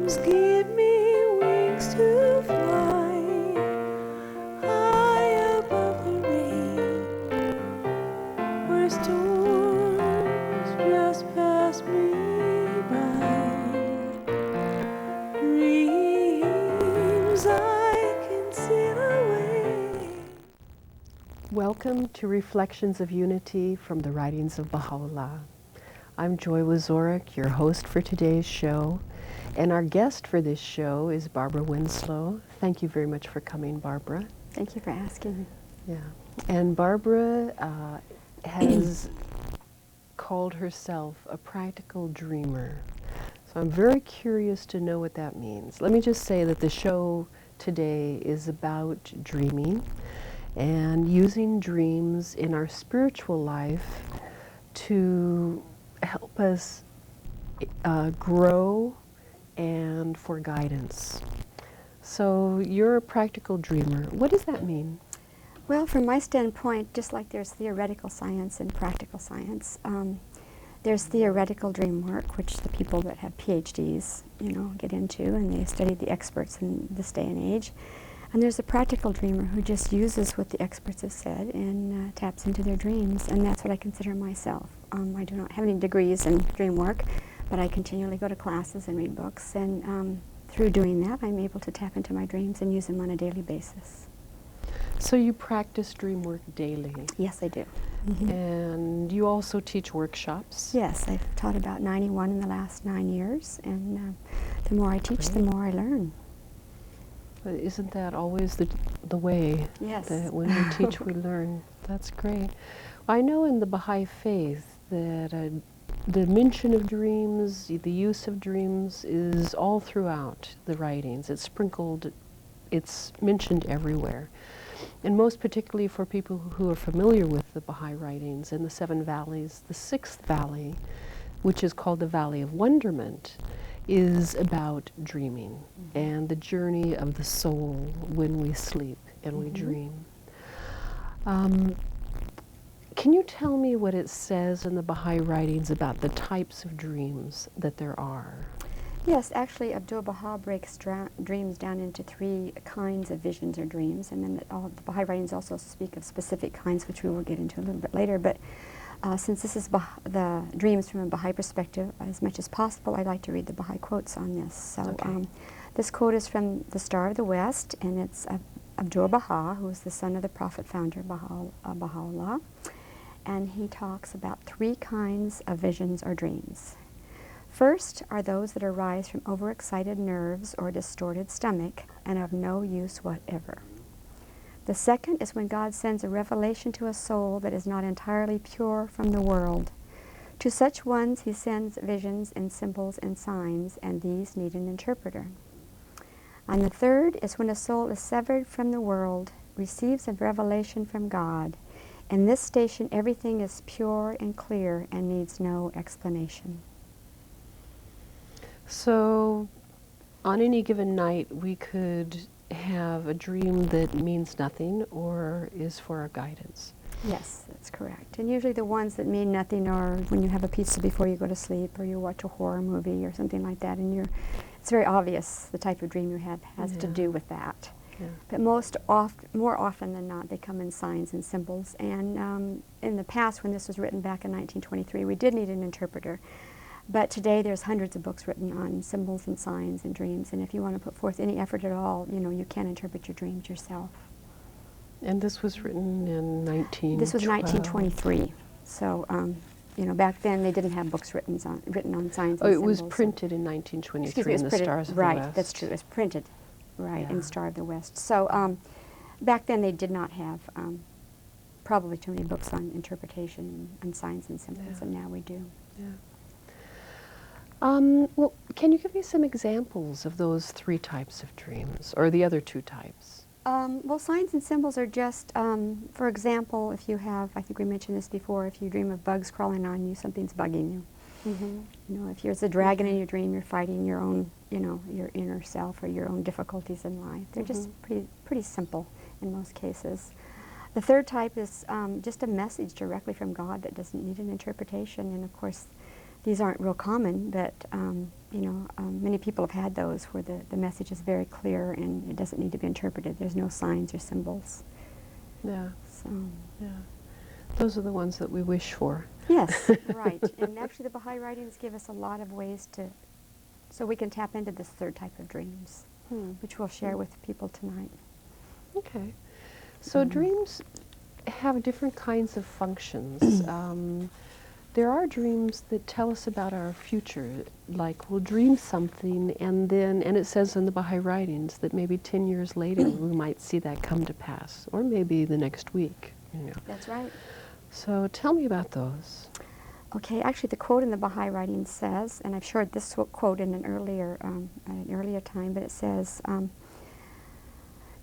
Dreams give me wings to fly high above the rain, where storms just pass me by. Dreams I can sail away. Welcome to Reflections of Unity from the Writings of Baha'u'llah. I'm Joy Wazorek, your host for today's show, and our guest for this show is Barbara Winslow. Thank you very much for coming, Barbara. Thank you for asking me. Yeah, and Barbara has called herself a practical dreamer. So I'm very curious to know what that means. Let me just say that the show today is about dreaming and using dreams in our spiritual life to help us grow and for guidance. So you're a practical dreamer. What does that mean? Well, from my standpoint, just like there's theoretical science and practical science, there's theoretical dream work, which the people that have PhDs, get into, and they study the experts in this day and age. And there's a practical dreamer who just uses what the experts have said and taps into their dreams, and that's what I consider myself. I do not have any degrees in dream work, but I continually go to classes and read books, and through doing that, I'm able to tap into my dreams and use them on a daily basis. So you practice dream work daily? Yes, I do. And you also teach workshops? Yes, I've taught about 91 in the last 9 years, and the more I teach, the more I learn. But isn't that always the way? Yes. That when we teach, we learn. That's great. I know in the Baha'i Faith that the mention of dreams, the use of dreams is all throughout the writings. It's sprinkled, it's mentioned everywhere. And most particularly for people who are familiar with the Baha'i writings and the 7 valleys, the 6th valley, which is called the Valley of Wonderment, is about dreaming and the journey of the soul when we sleep and we dream. Can you tell me what it says in the Baha'i writings about the types of dreams that there are? Yes, actually, Abdu'l-Baha breaks dreams down into 3 kinds of visions or dreams, and then all the Baha'i writings also speak of specific kinds, which we will get into a little bit later. But since this is the dreams from a Baha'i perspective, as much as possible, I'd like to read the Baha'i quotes on this. So Okay. This quote is from the Star of the West, and it's Abdu'l-Baha, who is the son of the prophet founder Baha'u'llah, and he talks about 3 kinds of visions or dreams. First are those that arise from overexcited nerves or distorted stomach and of no use whatever. The second is when God sends a revelation to a soul that is not entirely pure from the world. To such ones he sends visions and symbols and signs, and these need an interpreter. And the third is when a soul is severed from the world, receives a revelation from God. In this station everything is pure and clear and needs no explanation. So on any given night we could have a dream that means nothing or is for our guidance. Yes, that's correct. And usually the ones that mean nothing are when you have a pizza before you go to sleep, or you watch a horror movie or something like that, and it's very obvious the type of dream you had has to do with that. Yeah. But more often than not, they come in signs and symbols. And in the past, when this was written back in 1923, we did need an interpreter. But today there's hundreds of books written on symbols and signs and dreams, and if you want to put forth any effort at all, you can interpret your dreams yourself. And this was written in 1912? This was 1923. So, back then they didn't have books written on signs and symbols. Oh, it was printed in 1923 in the Stars of the West. Right, that's true. It was printed, in the Star of the West. So back then they did not have probably too many books on interpretation and signs and symbols, and now we do. Yeah. Well, can you give me some examples of those 3 types of dreams, or the other 2 types? Well, signs and symbols are just, for example, if you have, I think we mentioned this before, if you dream of bugs crawling on you, something's bugging you. If there's a dragon in your dream, you're fighting your own, your inner self or your own difficulties in life. They're just pretty simple in most cases. The third type is just a message directly from God that doesn't need an interpretation, and of course, these aren't real common, but many people have had those where the message is very clear and it doesn't need to be interpreted. There's no signs or symbols. Yeah. So. Yeah. Those are the ones that we wish for. Yes, right. And actually the Baha'i writings give us a lot of ways so we can tap into this third type of dreams, which we'll share with people tonight. Okay. So dreams have different kinds of functions. There are dreams that tell us about our future, like we'll dream something and it says in the Baha'i writings that maybe 10 years later we might see that come to pass, or maybe the next week. That's right. So tell me about those. Okay, actually the quote in the Baha'i writing says, and I've shared this quote in an earlier time, but it says,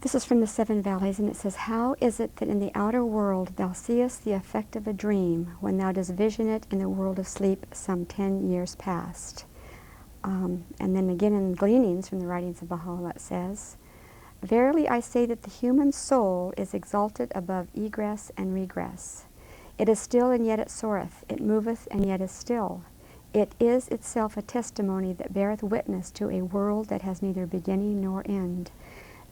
this is from the Seven Valleys, and it says, "How is it that in the outer world thou seest the effect of a dream, when thou dost vision it in the world of sleep some 10 years past?" And then again in Gleanings from the writings of Baha'u'llah it says, "Verily I say that the human soul is exalted above egress and regress. It is still and yet it soareth, it moveth and yet is still. It is itself a testimony that beareth witness to a world that has neither beginning nor end.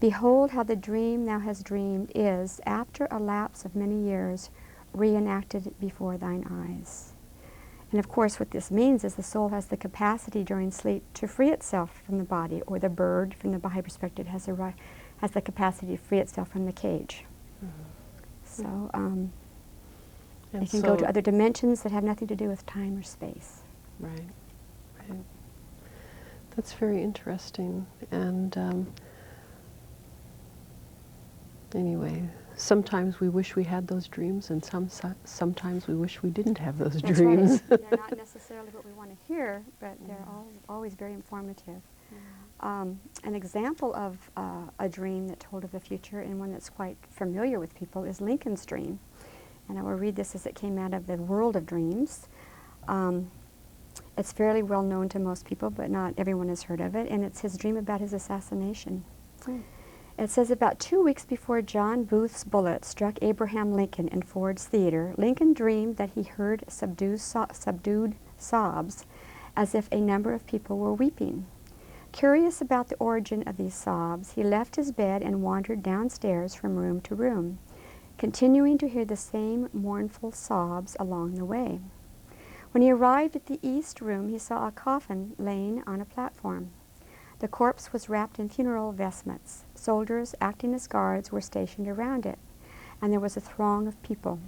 Behold how the dream thou hast dreamed is, after a lapse of many years, reenacted before thine eyes." And of course what this means is the soul has the capacity during sleep to free itself from the body, or the bird, from the Baha'i perspective, has the capacity to free itself from the cage. So it can go to other dimensions that have nothing to do with time or space. Right. That's very interesting. And anyway, sometimes we wish we had those dreams, and sometimes we wish we didn't have those That's dreams. Right. They're not necessarily what we want to hear, but they're always very informative. An example of a dream that told of the future, and one that's quite familiar with people, is Lincoln's dream. And I will read this as it came out of the World of Dreams. It's fairly well known to most people, but not everyone has heard of it, and it's his dream about his assassination. It says, "About 2 weeks before John Booth's bullet struck Abraham Lincoln in Ford's Theater, Lincoln dreamed that he heard subdued sobs, as if a number of people were weeping. Curious about the origin of these sobs, he left his bed and wandered downstairs from room to room, continuing to hear the same mournful sobs along the way. When he arrived at the east room, he saw a coffin laying on a platform. The corpse was wrapped in funeral vestments. Soldiers acting as guards were stationed around it, and there was a throng of people.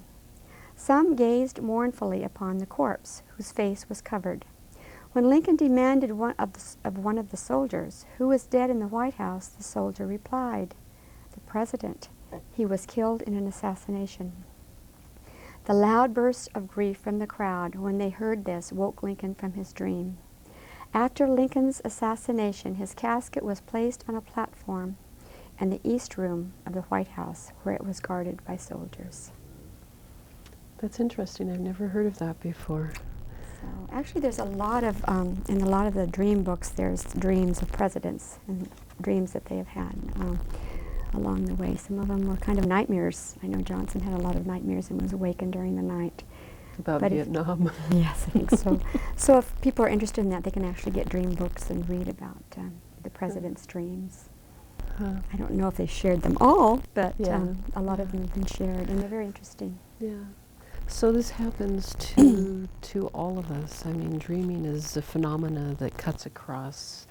Some gazed mournfully upon the corpse, whose face was covered. When Lincoln demanded one of the soldiers, who was dead in the White House, the soldier replied, "The President. He was killed in an assassination." The loud burst of grief from the crowd when they heard this woke Lincoln from his dream. After Lincoln's assassination, his casket was placed on a platform in the East Room of the White House, where it was guarded by soldiers. That's interesting. I've never heard of that before. So actually there's a lot of, in a lot of the dream books, there's dreams of presidents and dreams that they have had along the way. Some of them were kind of nightmares. I know Johnson had a lot of nightmares and was awakened during the night. About Vietnam. Yes, I think so. So if people are interested in that, they can actually get dream books and read about the president's dreams. I don't know if they shared them all, but a lot of them have been shared, and they're very interesting. Yeah. So this happens to all of us. I mean, dreaming is a phenomena that cuts across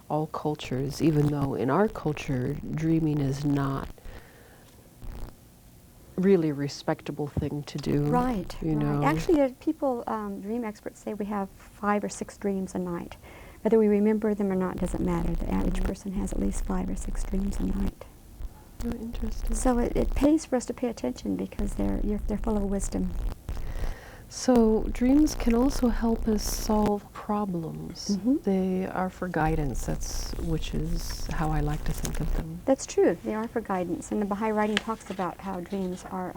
all cultures, even though in our culture, dreaming is not really a respectable thing to do. Right, you know. Actually, people, dream experts say we have 5 or 6 dreams a night. Whether we remember them or not doesn't matter. The average person has at least 5 or 6 dreams a night. Oh, interesting. So it pays for us to pay attention because they're full of wisdom. So dreams can also help us solve problems. They are for guidance, which is how I like to think of them. That's true. They are for guidance. And the Baha'i writing talks about how dreams are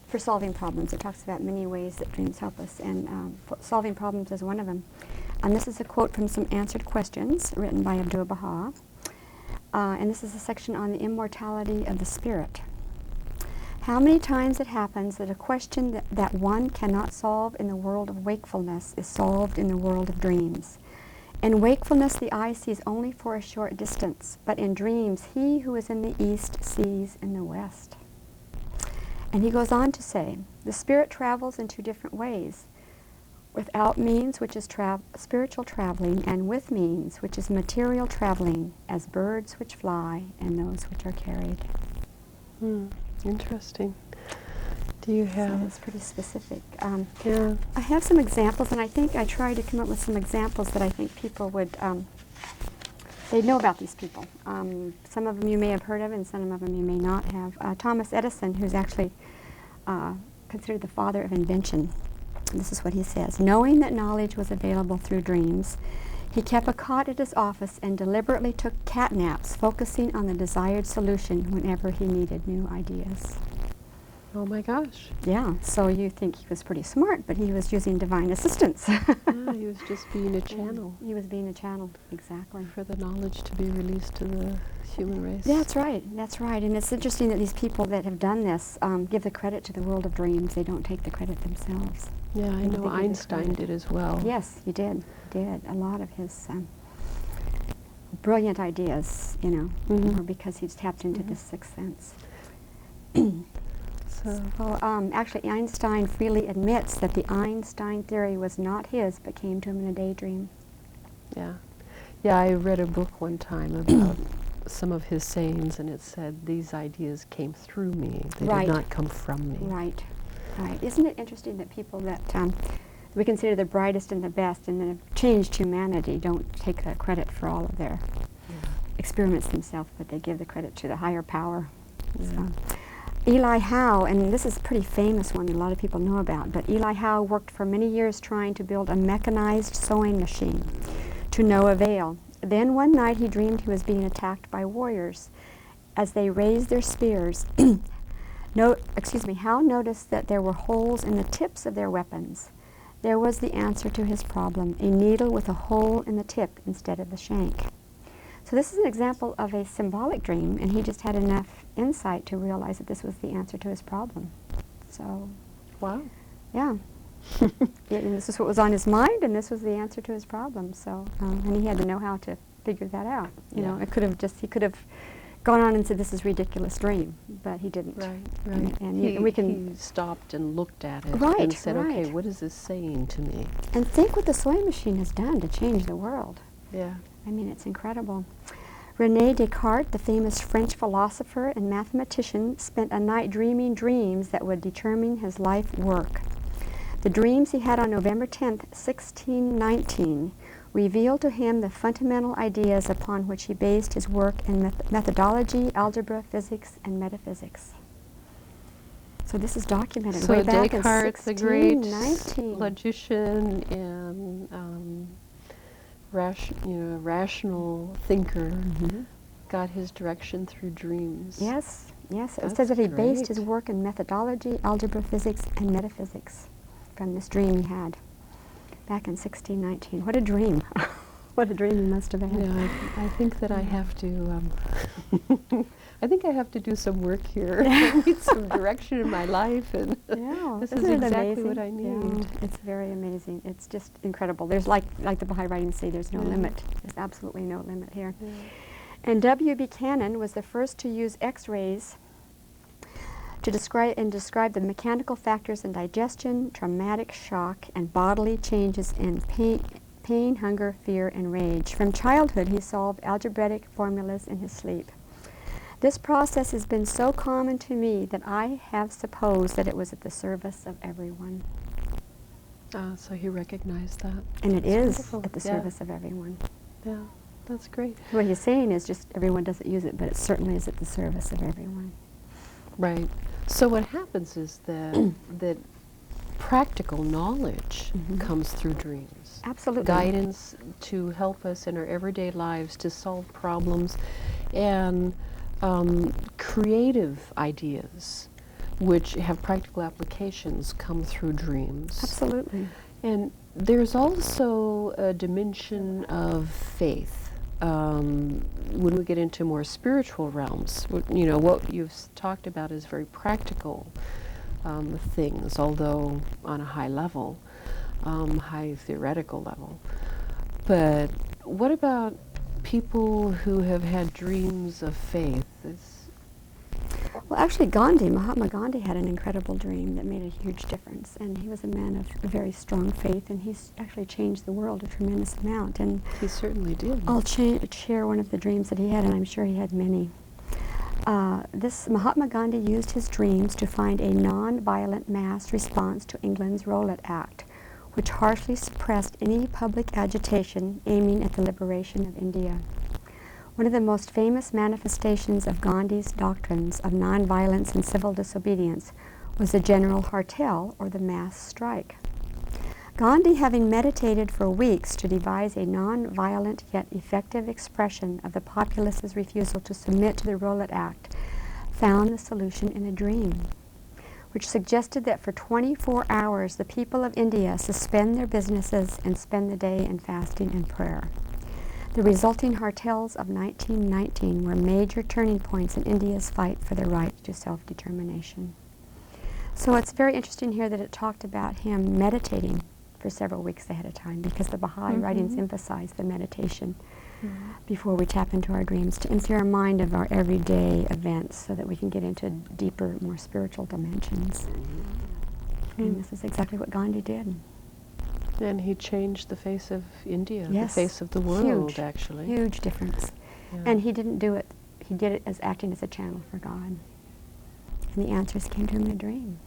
for solving problems. It talks about many ways that dreams help us, and solving problems is one of them. And this is a quote from some answered questions written by Abdu'l-Baha. And this is a section on the immortality of the spirit. How many times it happens that a question that one cannot solve in the world of wakefulness is solved in the world of dreams. In wakefulness, the eye sees only for a short distance, but in dreams, he who is in the east sees in the west. And he goes on to say, the spirit travels in two different ways. Without means, which is spiritual traveling, and with means, which is material traveling, as birds which fly and those which are carried. Interesting. Do you So have... it's pretty specific. Yeah. I have some examples, and I think I tried to come up with some examples that I think people would, they'd know about these people. Some of them you may have heard of, and some of them you may not have. Thomas Edison, who's actually considered the father of invention. This is what he says. Knowing that knowledge was available through dreams, he kept a cot at his office and deliberately took cat naps, focusing on the desired solution whenever he needed new ideas. Oh my gosh. Yeah, so you think he was pretty smart, but he was using divine assistance. Yeah, he was just being a channel He was being a channel, exactly. for the knowledge to be released to the human race. That's right, that's right. And it's interesting that these people that have done this give the credit to the world of dreams. They don't take the credit themselves. Yeah, I They give know the Einstein credit. did as well. Yes, he did. A lot of his brilliant ideas, were because he's tapped into this sixth sense. So, Actually, Einstein freely admits that the Einstein theory was not his, but came to him in a daydream. yeah. Yeah, I read a book one time about some of his sayings, and it said, these ideas came through me. They Right. did not come from me. Right, right. Isn't it interesting that people that we consider the brightest and the best and that have changed humanity don't take the credit for all of their experiments themselves, but they give the credit to the higher power. Yeah. So. Eli Howe, and this is a pretty famous one that a lot of people know about, but Eli Howe worked for many years trying to build a mechanized sewing machine to no avail. Then one night he dreamed he was being attacked by warriors. As they raised their spears, Howe noticed that there were holes in the tips of their weapons. There was the answer to his problem, a needle with a hole in the tip instead of the shank. So this is an example of a symbolic dream, and he just had enough insight to realize that this was the answer to his problem. So, Wow. yeah. And this is what was on his mind, and this was the answer to his problem. So, and he had to know how to figure that out. You know, Yeah. he could have gone on and said, "This is a ridiculous dream," but he didn't. Right, And- right. and we can he stopped and looked at it Right, and said, okay, right. what is this saying to me? and think what the sewing machine has done to change the world. Yeah. I mean, it's incredible. René Descartes, the famous French philosopher and mathematician, spent a night dreaming dreams that would determine his life work. The dreams he had on November 10th, 1619, revealed to him the fundamental ideas upon which he based his work in methodology, algebra, physics, and metaphysics. So this is documented So way back Descartes, the in great 1619. logician and rational thinker, got his direction through dreams. Yes, yes. It That's says that he based his great. work in methodology, algebra, physics, and metaphysics from this dream he had back in 1619. What a dream. What a dream he must have had. Yeah, I think that I have to. I think I have to do some work here. I need some direction in my life, and Yeah, this isn't is it exactly amazing? what I need. Yeah, it's very amazing. It's just incredible. There's like the Baha'i writings say, there's no Yeah. limit. There's absolutely no limit here. Yeah. And W. Buchanan was the first to use X-rays to describe the mechanical factors in digestion, traumatic shock, and bodily changes in pain, hunger, fear, and rage. From childhood, he solved algebraic formulas in his sleep. This process has been so common to me that I have supposed that it was at the service of everyone. So he recognized that. And it That's is wonderful. at the Yeah. service of everyone. Yeah, that's great. What he's saying is just everyone doesn't use it, but it certainly is at the service of everyone. Right. So what happens is that that practical knowledge comes through dreams. Absolutely. Guidance to help us in our everyday lives to solve problems, and creative ideas which have practical applications come through dreams. Absolutely. And there's also a dimension of faith when we get into more spiritual realms, what you've talked about is very practical things, although on a high level, high theoretical level. But what about people who have had dreams of faith? Well, actually, Mahatma Gandhi had an incredible dream that made a huge difference, and he was a man of a very strong faith, and he's actually changed the world a tremendous amount. And He certainly did. I'll share one of the dreams that he had, and I'm sure he had many. This Mahatma Gandhi used his dreams to find a non-violent mass response to England's Rowlatt Act, which harshly suppressed any public agitation aiming at the liberation of India. One of the most famous manifestations of Gandhi's doctrines of nonviolence and civil disobedience was the general hartel, or the mass strike. Gandhi, having meditated for weeks to devise a non-violent yet effective expression of the populace's refusal to submit to the Rowlatt Act, found the solution in a dream, which suggested that for 24 hours the people of India suspend their businesses and spend the day in fasting and prayer. The resulting hartels of 1919 were major turning points in India's fight for the right to self-determination. So it's very interesting here that it talked about him meditating for several weeks ahead of time, because the Baha'i writings emphasize the meditation before we tap into our dreams, to empty our mind of our everyday events so that we can get into deeper, more spiritual dimensions. And this is exactly what Gandhi did. And he changed the face of India, Yes. the face of the world, Huge, actually. Huge difference. Yeah. And he didn't do it, he did it as acting as a channel for God. And the answers came to him in a dream.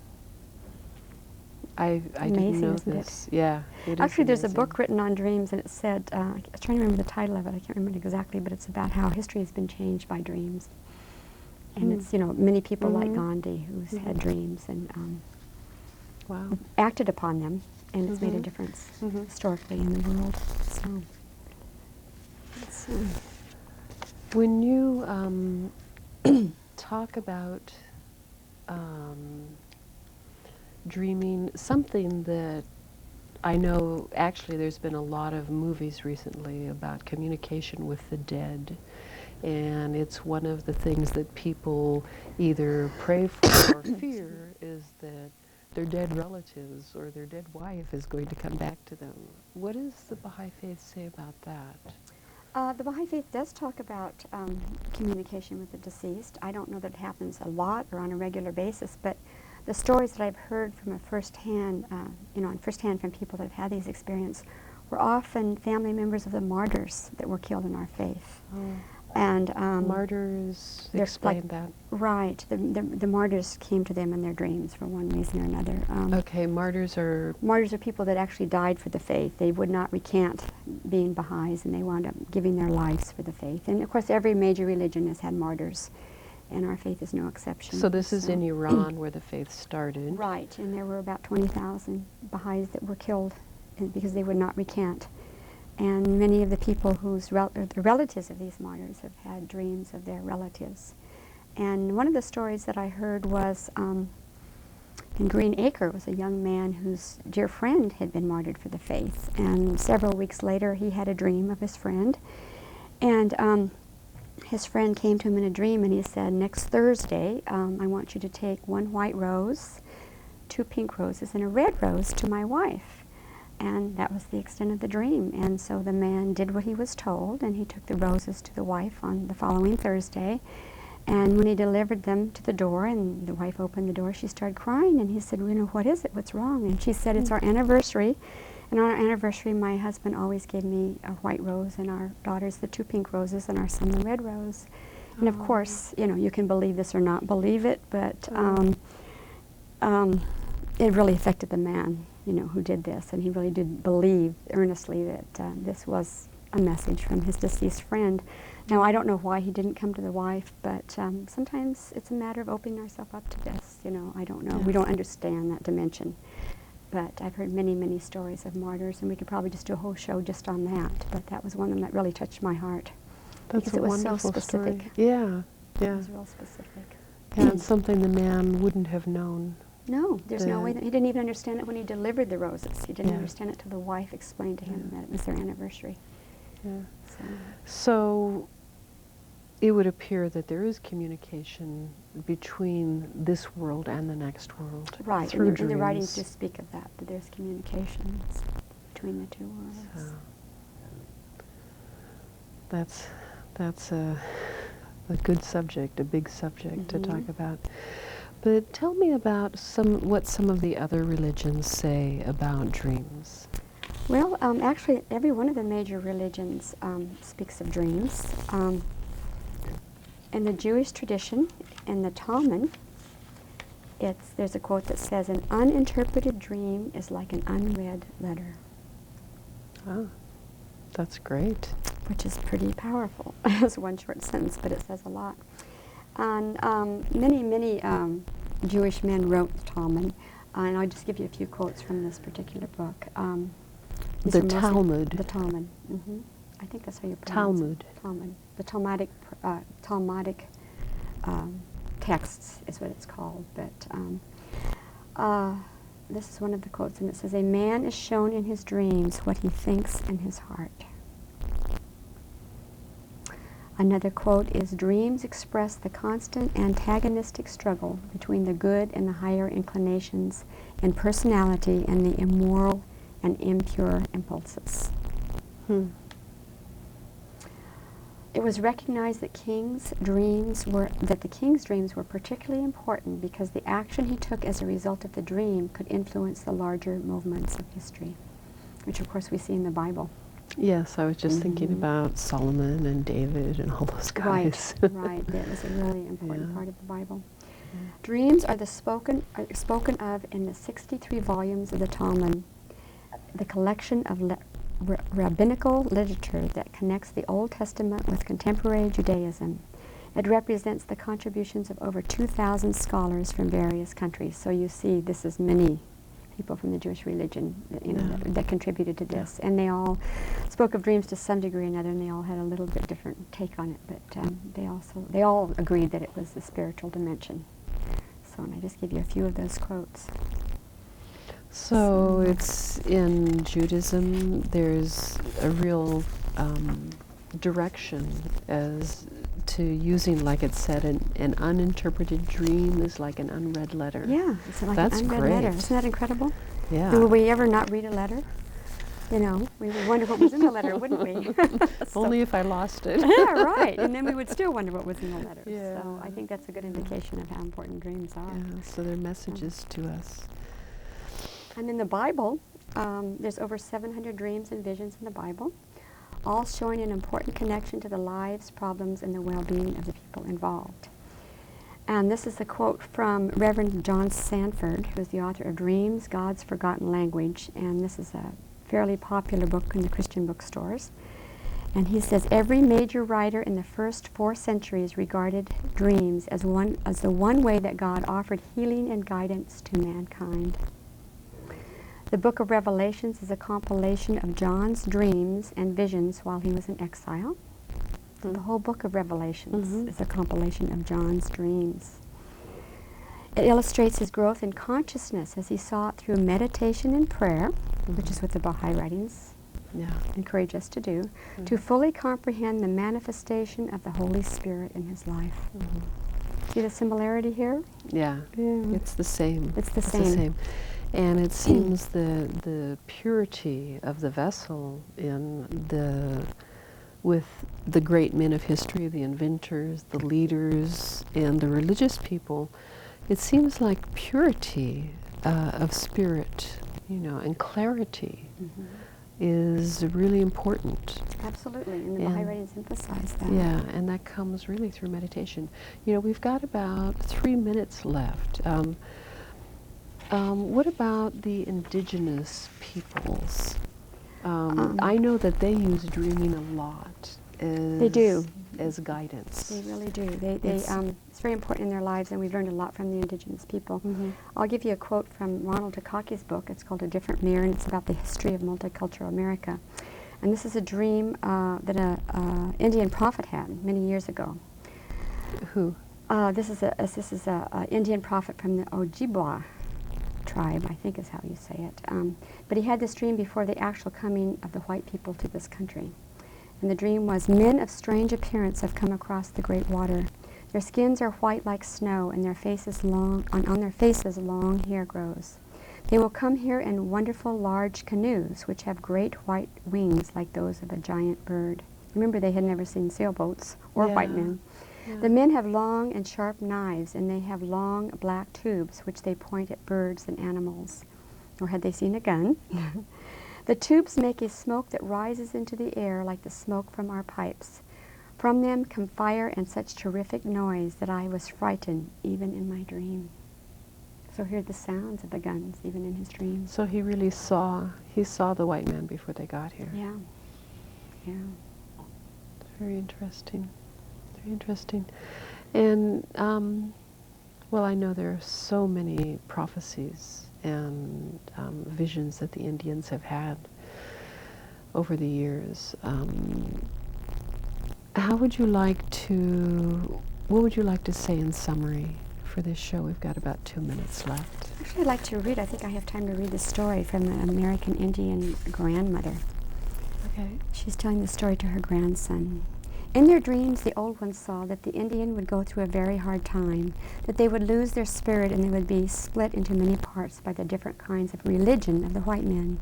I didn't Amazing, know isn't it? this. Yeah, it is Actually, there's a amazing. book written on dreams, and it said, I was trying to remember the title of it, I can't remember it exactly, but it's about how history has been changed by dreams. And it's, many people like Gandhi who's had dreams and Wow. acted upon them, and it's made a difference historically in the world. So, let's see. When you talk about dreaming, something that I know, actually there's been a lot of movies recently about communication with the dead, and it's one of the things that people either pray for or fear, is that their dead relatives or their dead wife is going to come back to them. What does the Baha'i Faith say about that? The Baha'i Faith does talk about communication with the deceased. I don't know that it happens a lot or on a regular basis, but the stories that I've heard from firsthand from people that have had these experiences, were often family members of the martyrs that were killed in our faith. And Martyrs, they're explain like- that. right, the martyrs came to them in their dreams for one reason or another. Okay, martyrs are... Martyrs are people that actually died for the faith. They would not recant being Baha'is, and they wound up giving their lives for the faith. And of course, every major religion has had martyrs, and our faith is no exception. So this is in Iran where the faith started. Right, and there were about 20,000 Baha'is that were killed because they would not recant. And many of the people whose the relatives of these martyrs have had dreams of their relatives. And one of the stories that I heard was in Green Acre was a young man whose dear friend had been martyred for the faith. And several weeks later, he had a dream of his friend. And his friend came to him in a dream, and he said, "Next Thursday, I want you to take 1 white rose, 2 pink roses, and a red rose to my wife." And that was the extent of the dream. And so the man did what he was told, and he took the roses to the wife on the following Thursday. And when he delivered them to the door, and the wife opened the door, she started crying. And he said, "Well, what is it? What's wrong?" And she said, "It's our anniversary. And on our anniversary, my husband always gave me a white rose, and our daughters the 2 pink roses, and our son the red rose." And of course, you can believe this or not believe it, but it really affected the man, who did this. And he really did believe earnestly that this was a message from his deceased friend. Now, I don't know why he didn't come to the wife, but sometimes it's a matter of opening ourselves up to this. I don't know. We don't understand that dimension. But I've heard many, many stories of martyrs, and we could probably just do a whole show just on that. But that was one of them that really touched my heart. That's because a it was so wonderful specific. story. Yeah, It yeah. was real specific. And it's something the man wouldn't have known. No, there's no way. He didn't even understand it when he delivered the roses. He didn't Yeah. understand it till the wife explained to him that it was their anniversary. Yeah. So, So it would appear that there is communication between this world and the next world right, through and the writings do dreams. speak of that there's communications between the two worlds. So that's a good subject, a big subject to talk about. But tell me about what some of the other religions say about dreams. Well, actually, every one of the major religions speaks of dreams. In the Jewish tradition, in the Talmud, there's a quote that says, "An uninterpreted dream is like an unread letter," Oh, that's great. which is pretty powerful. It's one short sentence, but it says a lot. And many Jewish men wrote the Talmud, and I'll just give you a few quotes from this particular book. These The are mostly- Talmud. The Talmud. I think that's how you pronounce Talmud. it. Talmud. The Talmudic texts is what it's called. But this is one of the quotes, and it says, "A man is shown in his dreams what he thinks in his heart." Another quote is, "Dreams express the constant antagonistic struggle between the good and the higher inclinations in personality and the immoral and impure impulses." It was recognized that the king's dreams were particularly important because the action he took as a result of the dream could influence the larger movements of history, which of course we see in the Bible. Yes, I was just thinking about Solomon and David and all those guys. Right. That was a really important Yeah. part of the Bible. Dreams are spoken of in the 63 volumes of the Talmud, the collection of rabbinical literature that connects the Old Testament with contemporary Judaism. It represents the contributions of over 2,000 scholars from various countries. So you see, this is many people from the Jewish religion that contributed to this. And they all spoke of dreams to some degree or another, and they all had a little bit different take on it. But they all agreed that it was the spiritual dimension. So and I just give you a few of those quotes. So it's in Judaism, there's a real direction as to using, like it said, an uninterpreted dream is like an unread letter. Yeah, it's like That's an unread great. letter. Isn't that incredible? Yeah. Will we ever not read a letter? You know, we would wonder what was in the letter, wouldn't we? Only if I lost it. Yeah, right. And then we would still wonder what was in the letter. Yeah. So I think that's a good indication of how important dreams are. Yeah, so they're messages to us. And in the Bible, there's over 700 dreams and visions in the Bible, all showing an important connection to the lives, problems, and the well-being of the people involved. And this is a quote from Reverend John Sanford, who is the author of Dreams, God's Forgotten Language, and this is a fairly popular book in the Christian bookstores. And he says, "Every major writer in the first 4 centuries regarded dreams as the one way that God offered healing and guidance to mankind. The book of Revelations is a compilation of John's dreams and visions while he was in exile." The whole book of Revelations is a compilation of John's dreams. It illustrates his growth in consciousness as he sought through meditation and prayer, which is what the Baha'i writings encourage us to do, to fully comprehend the manifestation of the Holy Spirit in his life. See the similarity here? Yeah, it's the same. It's the same. And it seems the purity of the vessel with the great men of history, the inventors, the leaders, and the religious people, it seems like purity of spirit, and clarity is really important. Absolutely, and the Baha'i writings emphasize that. Yeah, and that comes really through meditation. We've got about 3 minutes left. What about the indigenous peoples? I know that they use dreaming a lot They do. as guidance. They really do. It's very important in their lives, and we've learned a lot from the indigenous people. I'll give you a quote from Ronald Takaki's book. It's called A Different Mirror, and it's about the history of multicultural America. And this is a dream that an Indian prophet had many years ago. Who? This is a Indian prophet from the Ojibwa tribe, I think is how you say it. But he had this dream before the actual coming of the white people to this country. And the dream was, men of strange appearance have come across the great water. Their skins are white like snow, and their faces on their faces long hair grows. They will come here in wonderful large canoes, which have great white wings like those of a giant bird. Remember, they had never seen sailboats or white men. Yeah. The men have long and sharp knives, and they have long black tubes, which they point at birds and animals. Or had they seen a gun? The tubes make a smoke that rises into the air like the smoke from our pipes. From them come fire and such terrific noise that I was frightened even in my dream. So hear the sounds of the guns even in his dreams. So he really saw the white man before they got here. Yeah, yeah. Very interesting. Very interesting. And, well, I know there are so many prophecies and visions that the Indians have had over the years. What would you like to say in summary for this show? We've got about 2 minutes left. Actually, I'd like to read, I think I have time to read the story from an American Indian grandmother. Okay. She's telling the story to her grandson. In their dreams, the old ones saw that the Indian would go through a very hard time, that they would lose their spirit and they would be split into many parts by the different kinds of religion of the white men.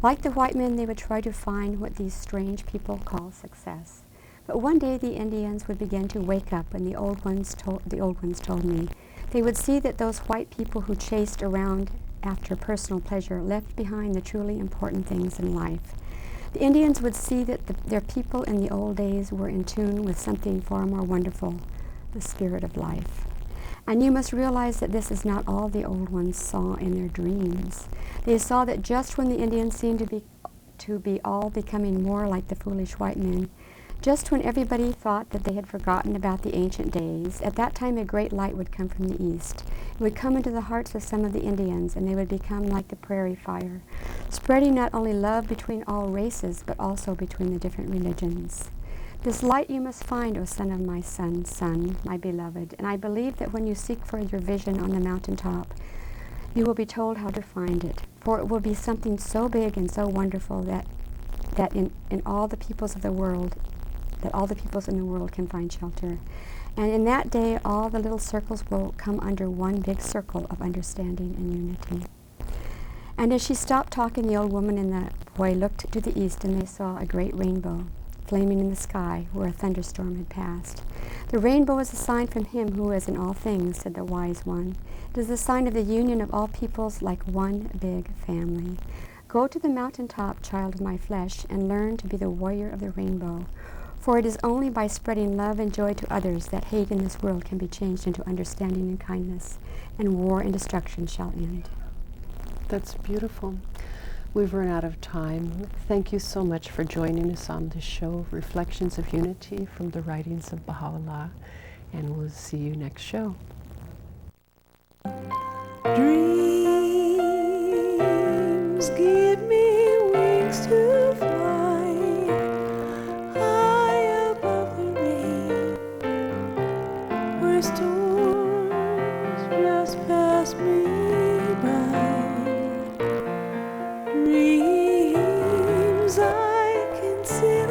Like the white men, they would try to find what these strange people call success. But one day the Indians would begin to wake up, and the old ones told me, they would see that those white people who chased around after personal pleasure left behind the truly important things in life. The Indians would see that their people in the old days were in tune with something far more wonderful, the spirit of life. And you must realize that this is not all the old ones saw in their dreams. They saw that just when the Indians seemed to be all becoming more like the foolish white men, just when everybody thought that they had forgotten about the ancient days, at that time a great light would come from the east. It would come into the hearts of some of the Indians, and they would become like the prairie fire, spreading not only love between all races, but also between the different religions. This light you must find, O son of my son, my beloved, and I believe that when you seek for your vision on the mountaintop, you will be told how to find it, for it will be something so big and so wonderful that in all the peoples of the world, that all the peoples in the world can find shelter. And in that day, all the little circles will come under one big circle of understanding and unity. And as she stopped talking, the old woman and the boy looked to the east, and they saw a great rainbow flaming in the sky where a thunderstorm had passed. The rainbow is a sign from him who is in all things, said the wise one. It is a sign of the union of all peoples like one big family. Go to the mountaintop, child of my flesh, and learn to be the warrior of the rainbow. For it is only by spreading love and joy to others that hate in this world can be changed into understanding and kindness, and war and destruction shall end. That's beautiful. We've run out of time. Thank you so much for joining us on this show, Reflections of Unity from the Writings of Baha'u'llah, and we'll see you next show. Dreams give me wings to fly high above the rain, where storms just pass me by. Dreams I can sail